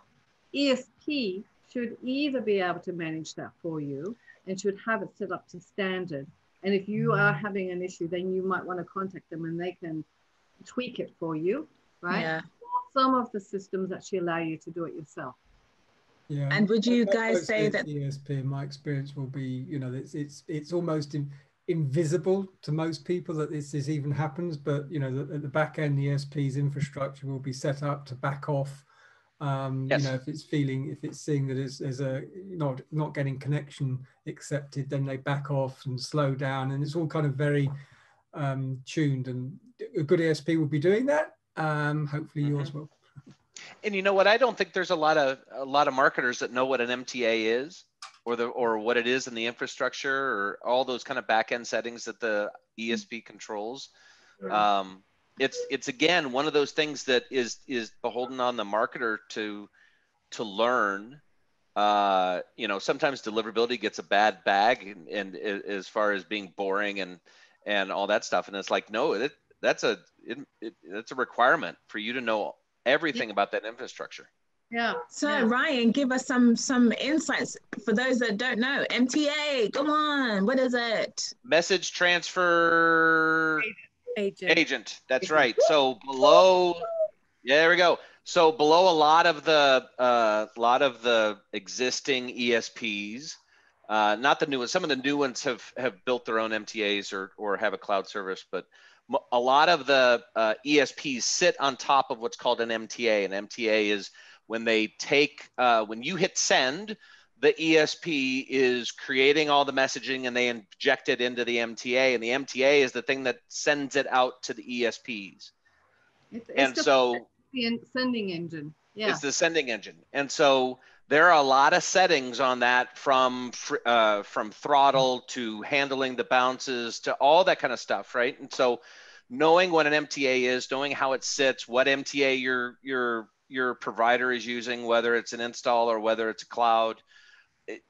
ESP should either be able to manage that for you and should have it set up to standard. And if you are having an issue, then you might want to contact them and they can tweak it for you, right? Yeah. Some of the systems actually allow you to do it yourself. Yeah. And would you guys say that ESP, in my experience, will be, it's almost invisible to most people that this even happens, but at the back end, the ESP's infrastructure will be set up to back off. If it's seeing that there's a not getting connection accepted, then they back off and slow down, and it's all kind of very tuned, and a good ESP will be doing that. Hopefully yours will. And you know what? I don't think there's a lot of marketers that know what an MTA is, or what it is in the infrastructure, or all those kind of back end settings that the ESP controls. It's again one of those things that is beholden on the marketer to learn. You know, sometimes deliverability gets a bad bag, and as far as being boring and all that stuff. And it's like, no, that's a requirement for you to know everything about that infrastructure. Yeah. So Ryan, give us some insights for those that don't know. MTA, come on, what is it? Message transfer agent. That's right. So below, yeah, there we go. So below a lot of the existing ESPs, not the new ones. Some of the new ones have built their own MTAs or have a cloud service, but a lot of the ESPs sit on top of what's called an MTA. An MTA is when they take, when you hit send, the ESP is creating all the messaging and they inject it into the MTA, and the MTA is the thing that sends it out to the ESPs. It's the sending engine. Yeah. It's the sending engine. And so there are a lot of settings on that, from throttle to handling the bounces to all that kind of stuff, right? And so knowing what an MTA is, knowing how it sits, what MTA your provider is using, whether it's an install or whether it's a cloud,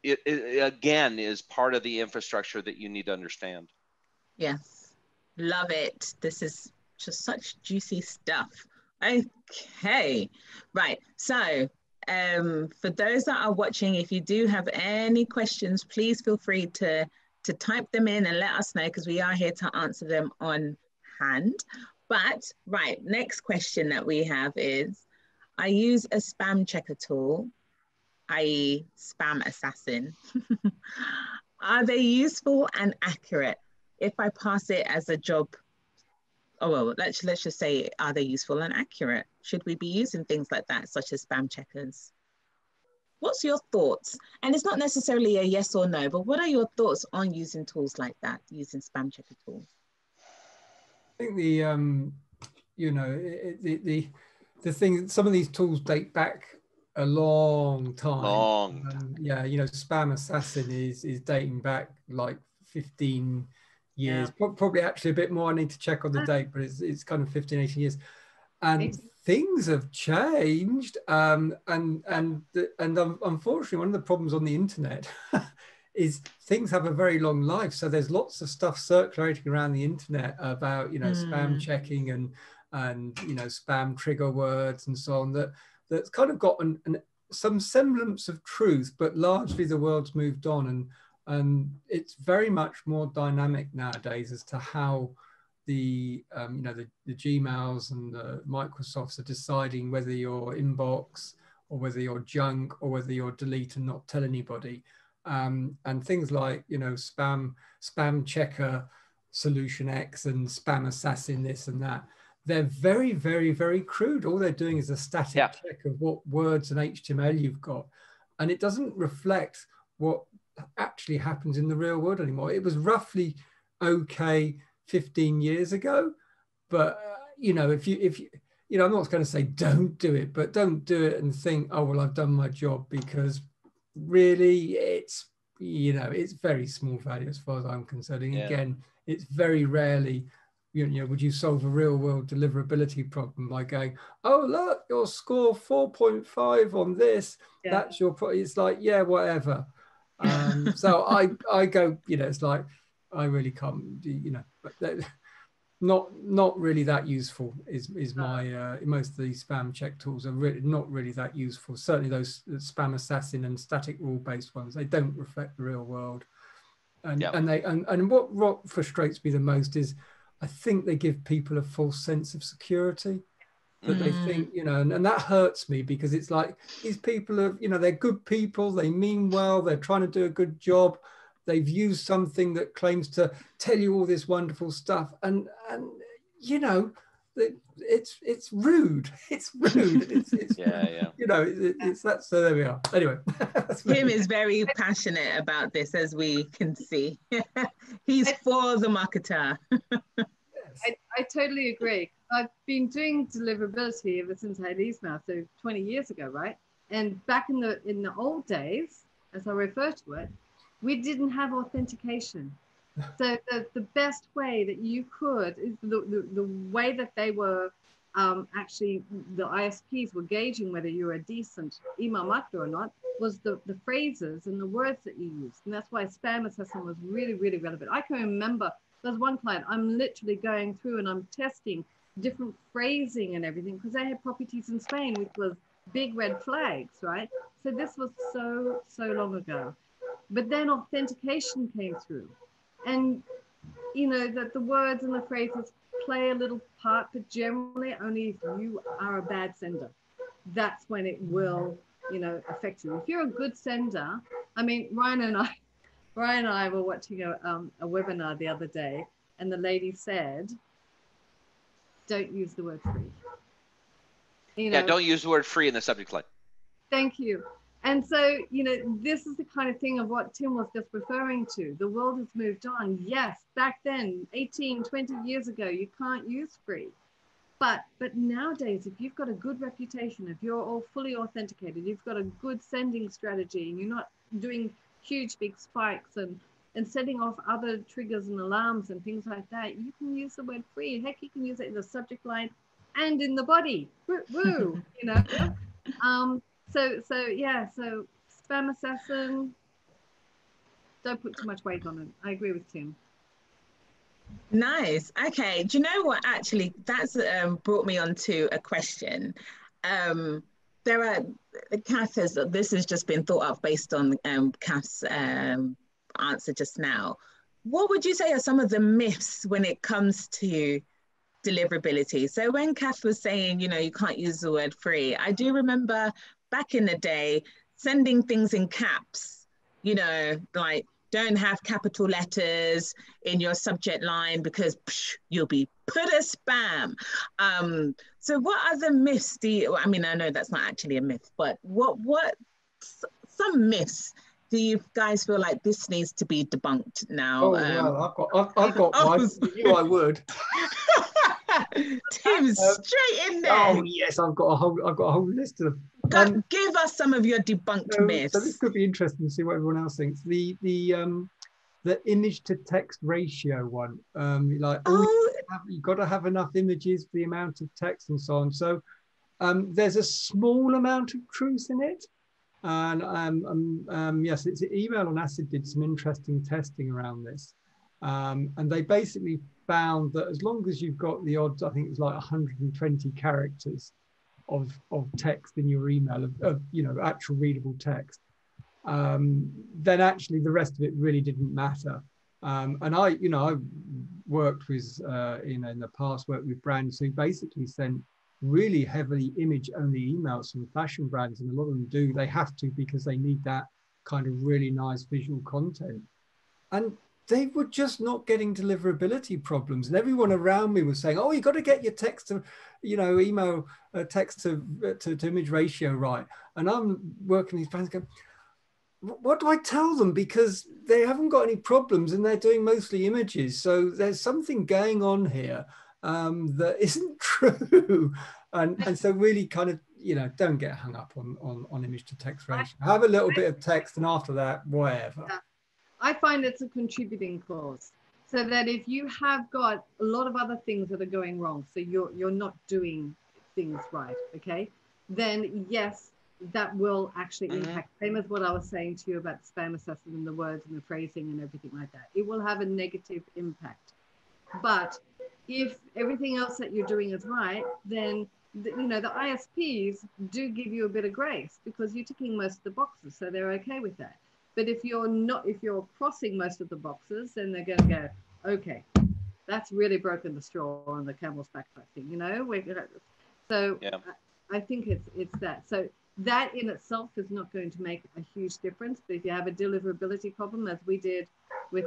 it again is part of the infrastructure that you need to understand. Yes, love it. This is just such juicy stuff. Okay, right. So for those that are watching, if you do have any questions, please feel free to type them in and let us know, because we are here to answer them on hand. But right, next question that we have is, I use a spam checker tool, i.e. Spam Assassin. Are they useful and accurate if I pass it as a job? Oh, well, let's just say, are they useful and accurate? Should we be using things like that, such as spam checkers? What's your thoughts? And it's not necessarily a yes or no, but what are your thoughts on using tools like that, using spam checker tools? I think the, you know, the thing, some of these tools date back a long time. Yeah, you know, Spam Assassin is dating back like 15 years, probably actually a bit more. I need to check on the date, but it's kind of 15, 18 years. And things have changed. And unfortunately, one of the problems on the internet is things have a very long life. So there's lots of stuff circulating around the internet about, you know, spam checking and you know, spam trigger words and so on, that's kind of got some semblance of truth, but largely the world's moved on, and it's very much more dynamic nowadays as to how the you know, the Gmails and the Microsofts are deciding whether you're inbox or whether you're junk or whether you're delete and not tell anybody, and things like, you know, spam checker solution X and Spam Assassin this and that. They're very, very, very crude. All they're doing is a static check of what words and HTML you've got. And it doesn't reflect what actually happens in the real world anymore. It was roughly okay 15 years ago. But, you know, if you know, I'm not going to say don't do it, but don't do it and think, oh, well, I've done my job, because really it's, you know, it's very small value as far as I'm concerned. And again, it's very rarely, you know, would you solve a real world deliverability problem by going, oh, look, your score 4.5 on this, that's your, it's like, yeah, whatever. So I go, you know, it's like, I really can't, you know, but not really that useful is my, most of these spam check tools are really not really that useful. Certainly those Spam Assassin and static rule-based ones, they don't reflect the real world. And what frustrates me the most is, I think they give people a false sense of security, that they think, you know, and that hurts me, because it's like, these people are, you know, they're good people, they mean well, they're trying to do a good job, they've used something that claims to tell you all this wonderful stuff, and you know, it's rude. It's rude. It's you know, it's that. So there we are. Anyway, Tim is very passionate about this, as we can see. He's for the marketer. totally agree. I've been doing deliverability ever since I had email, so 20 years ago, right? And back in the old days, as I refer to it, we didn't have authentication. So the best way that you could, the way that they were actually, the ISPs were gauging whether you were a decent email marketer or not, was the phrases and the words that you used. And that's why spam assessment was really, really relevant. I can remember there's one client, I'm literally going through and I'm testing different phrasing and everything because they had properties in Spain, which was big red flags, right? So this was so long ago. But then authentication came through. And, you know, that the words and the phrases play a little part, but generally only if you are a bad sender. That's when it will, you know, affect you. If you're a good sender, I mean, Ryan and I were watching a webinar the other day, and the lady said, don't use the word free. You know, yeah, don't use the word free in the subject line. Thank you. And so, you know, this is the kind of thing of what Tim was just referring to. The world has moved on. Yes, back then, 18, 20 years ago, you can't use free. But nowadays, if you've got a good reputation, if you're all fully authenticated, you've got a good sending strategy, and you're not doing huge big spikes and setting off other triggers and alarms and things like that, you can use the word free. Heck, you can use it in the subject line and in the body. Woo, woo, you know. So yeah, so spam assassin, don't put too much weight on it. I agree with Tim. Nice. Okay. Do you know what? Actually, that's brought me on to a question. There are, Kath has, this has just been thought of based on Kath's answer just now. What would you say are some of the myths when it comes to deliverability? So when Kath was saying, you know, you can't use the word free, I do remember back in the day sending things in caps, you know, like don't have capital letters in your subject line because you'll be put as spam. So what other myths do you, I mean, I know that's not actually a myth, but what some myths do you guys feel like this needs to be debunked now? Oh, well, I've got one. You knew I would. Tim's straight in there. Oh yes, I've got a whole list of them. Give us some of your debunked myths. So this could be interesting to see what everyone else thinks. The image to text ratio one. Like you've got to have enough images for the amount of text and so on. So there's a small amount of truth in it. And yes, it's Email on Acid did some interesting testing around this. And they basically found that as long as you've got the odds, I think it's like 120 characters of text in your email, of you know, actual readable text, then actually the rest of it really didn't matter. And I worked with, in the past, worked with brands who basically sent really heavily image-only emails from fashion brands, and a lot of them do. They have to because they need that kind of really nice visual content. And they were just not getting deliverability problems. And everyone around me was saying, oh, you got to get your text to, you know, email text to image ratio right. And I'm working with these brands going, what do I tell them? Because they haven't got any problems and they're doing mostly images. So there's something going on here that isn't true. And so really kind of, you know, don't get hung up on image to text ratio. Have a little bit of text and after that, whatever. I find it's a contributing clause, so that if you have got a lot of other things that are going wrong, so you're not doing things right, okay, then yes, that will actually impact. Same as what I was saying to you about the spam assessment and the words and the phrasing and everything like that. It will have a negative impact. But if everything else that you're doing is right, then you know, the ISPs do give you a bit of grace because you're ticking most of the boxes, so they're okay with that. But if you're crossing most of the boxes, then they're going to go, okay, that's really broken the straw on the camel's back thing, you know? So yeah. I think it's that. So that in itself is not going to make a huge difference. But if you have a deliverability problem, as we did with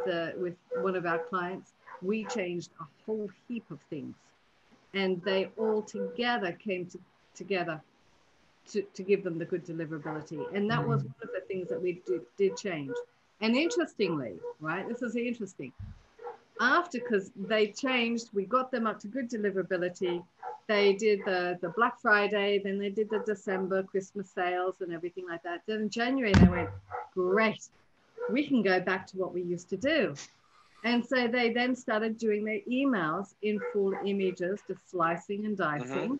one of our clients, we changed a whole heap of things. And they all together came together to give them the good deliverability. And that was one of the things that we did change. And interestingly, right, this is interesting. after, because they changed, we got them up to good deliverability. They did the Black Friday, then they did the December Christmas sales and everything like that. Then in January, they went, great, we can go back to what we used to do. And so they then started doing their emails in full images, just slicing and dicing.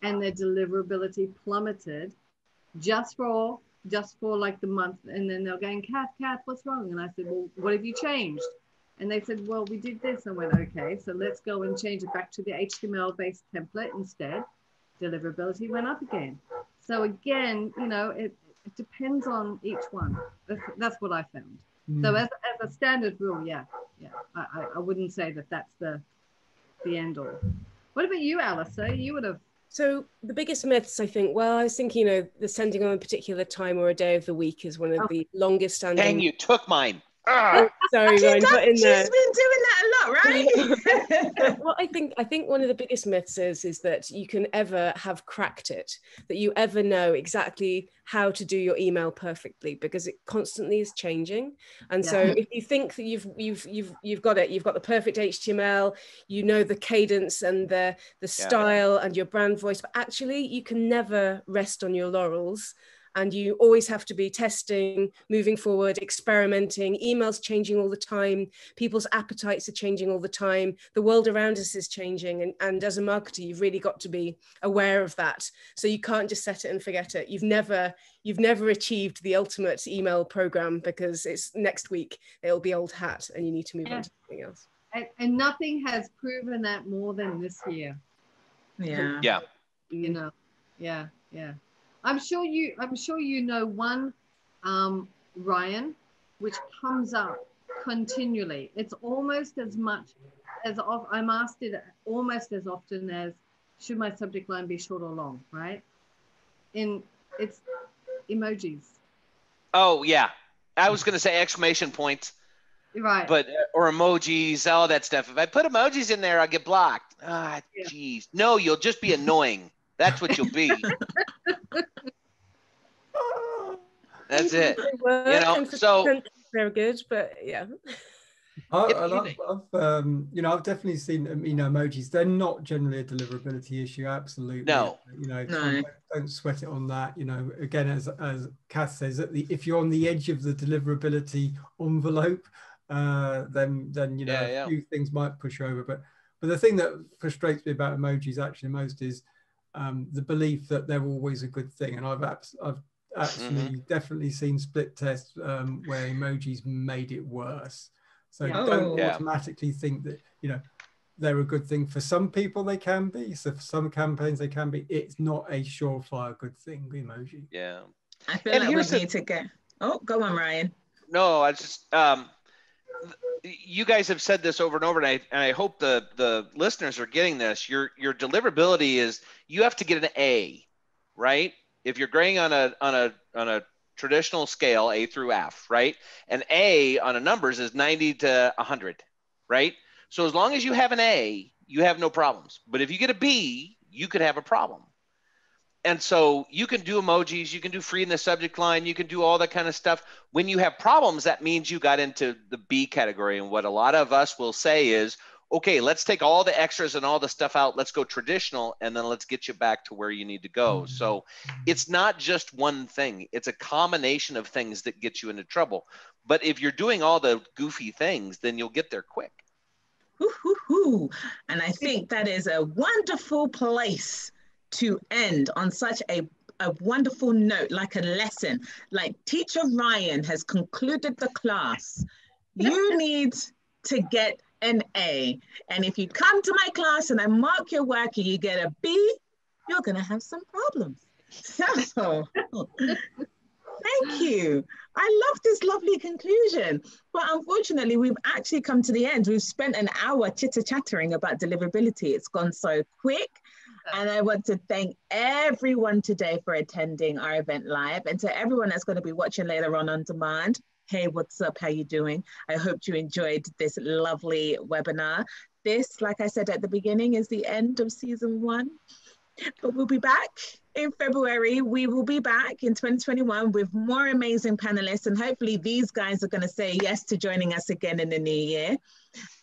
And their deliverability plummeted just for like the month. And then they're going, Kath, what's wrong? And I said, well, what have you changed? And they said, well, we did this. I went, okay, so let's go and change it back to the HTML-based template instead. Deliverability went up again. So again, you know, it depends on each one. That's what I found. So as a standard rule, yeah, I wouldn't say that that's the end all. What about you, Alistair? You would have. So the biggest myths, I think, well, I was thinking, you know, the sending on a particular time or a day of the week is one of the longest standing. Dang, you took mine. Oh, sorry, Ryan, She's been doing that a lot, right? Well, I think one of the biggest myths is that you can ever have cracked it, that you ever know exactly how to do your email perfectly, because it constantly is changing. And so if you think that you've got it, you've got the perfect HTML, you know the cadence and the style and your brand voice, but actually you can never rest on your laurels. And you always have to be testing, moving forward, experimenting, emails changing all the time, people's appetites are changing all the time, the world around us is changing. And as a marketer, you've really got to be aware of that. So you can't just set it and forget it. You've never achieved the ultimate email program, because it's next week, it'll be old hat and you need to move on to something else. And nothing has proven that more than this year. Yeah. You know, yeah. I'm sure you know one, Ryan, which comes up continually. It's almost as much as I'm asked it almost as often as, should my subject line be short or long, right? It's emojis. Oh yeah, I was gonna say exclamation points. Right. But or emojis, all that stuff. If I put emojis in there, I'll get blocked. Geez. No, you'll just be annoying. That's what you'll be. That's it. You know, so they're good, but yeah. I've definitely seen emojis. They're not generally a deliverability issue. Absolutely. No. Don't sweat it on that. Again, as Kath says, if you're on the edge of the deliverability envelope, then a few things might push you over. But the thing that frustrates me about emojis actually most is the belief that they're always a good thing. And I've actually definitely seen split tests where emojis made it worse. So don't automatically think that they're a good thing. For some people they can be, so for some campaigns they can be. It's not a surefire good thing, the emoji. Yeah, I feel like we need to get go on, Ryan. No, I just you guys have said this over and over, and I hope the listeners are getting this. Your deliverability is, you have to get an A, right? If you're grading on a traditional scale, A through F, right? An A on a numbers is 90 to 100, right? So as long as you have an A, you have no problems. But if you get a B, you could have a problem. And so you can do emojis, you can do free in the subject line, you can do all that kind of stuff. When you have problems, that means you got into the B category. And what a lot of us will say is, okay, let's take all the extras and all the stuff out. Let's go traditional, and then let's get you back to where you need to go. So it's not just one thing. It's a combination of things that get you into trouble. But if you're doing all the goofy things, then you'll get there quick. And I think that is a wonderful place to end on such a wonderful note, like a lesson. Like Teacher Ryan has concluded the class. You need to get an A. And if you come to my class and I mark your work and you get a B, you're going to have some problems. So thank you. I love this lovely conclusion. But unfortunately, we've actually come to the end. We've spent an hour chitter-chattering about deliverability. It's gone so quick. And I want to thank everyone today for attending our event live, and to everyone that's going to be watching later on demand. Hey, what's up? How you doing? I hope you enjoyed this lovely webinar. This, like I said at the beginning, is the end of season 1. But we'll be back in February. We will be back in 2021 with more amazing panelists. And hopefully these guys are going to say yes to joining us again in the new year.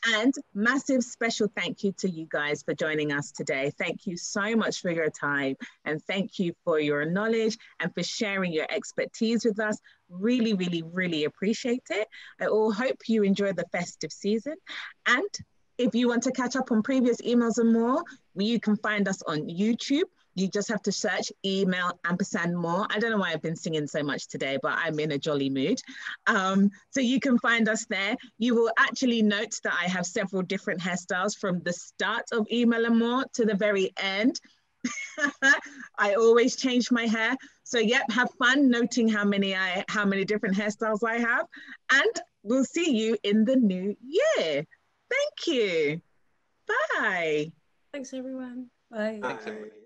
And massive special thank you to you guys for joining us today. Thank you so much for your time, and thank you for your knowledge and for sharing your expertise with us. Really, really, really appreciate it. I all hope you enjoy the festive season. And if you want to catch up on previous emails and more, you can find us on YouTube. You just have to search email &more. I don't know why I've been singing so much today, but I'm in a jolly mood. So you can find us there. You will actually note that I have several different hairstyles from the start of Email and More to the very end. I always change my hair. So yep, have fun noting how many different hairstyles I have. And we'll see you in the new year. Thank you. Bye. Thanks, everyone. Bye. Thanks, everybody.